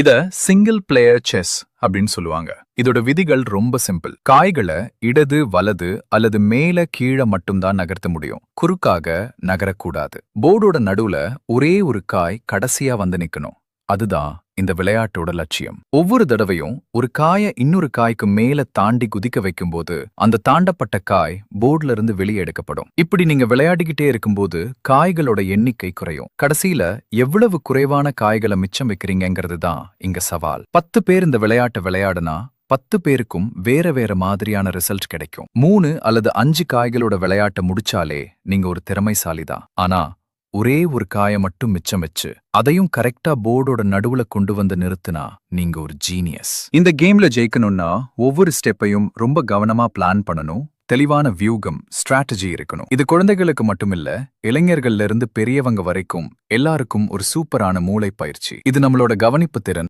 இத single player chess அப்படின்னு சொல்லுவாங்க. இதோட விதிகள் ரொம்ப சிம்பிள். காய்களை இடது வலது அல்லது மேல கீழ மட்டும்தான் நகர்த்த முடியும். குறுக்காக நகரக்கூடாது. போர்டோட நடுவுல ஒரே ஒரு காய் கடைசியா வந்து நிக்கணும். அதுதான் இந்த விளையாட்டோட லட்சியம். ஒவ்வொரு தடவையும் ஒரு காயை இன்னொரு காய்க்கு மேல தாண்டி குதிக்க வைக்கும்போது அந்த தாண்டப்பட்ட காய் போர்டுல இருந்து வெளியே எடுக்கப்படும். இப்படி நீங்க விளையாடிக்கிட்டே இருக்கும்போது காய்களோட எண்ணிக்கை குறையும். கடைசியில எவ்வளவு குறைவான காய்களை மிச்சம் வைக்கிறீங்கிறது தான் இங்க சவால். 10 பேர் இந்த விளையாட்டை விளையாடுனா 10 பேருக்கும் வேற வேற மாதிரியான ரிசல்ட் கிடைக்கும். 3 அல்லது 5 காய்களோட விளையாட்டை முடிச்சாலே நீங்க ஒரு திறமைசாலிதான். ஆனா ஒரே ஒரு காயை மட்டும் மிச்சம் வச்சு அதையும் கரெக்டா போர்டோட நடுவுல கொண்டு வந்து நிறுத்தினா நீங்க ஒரு ஜீனியஸ். இந்த கேம்ல ஜெயிக்கணும்னா ஒவ்வொரு ஸ்டெப்பையும் ரொம்ப கவனமா பிளான் பண்ணணும். தெளிவான வியூகம், ஸ்ட்ராட்டஜி இருக்கணும். இது குழந்தைகளுக்கு மட்டுமில்ல, இளைஞர்கள்ல இருந்து பெரியவங்க வரைக்கும் எல்லாருக்கும் ஒரு சூப்பரான மூளை பயிற்சி. இது நம்மளோட கவனிப்பு திறன்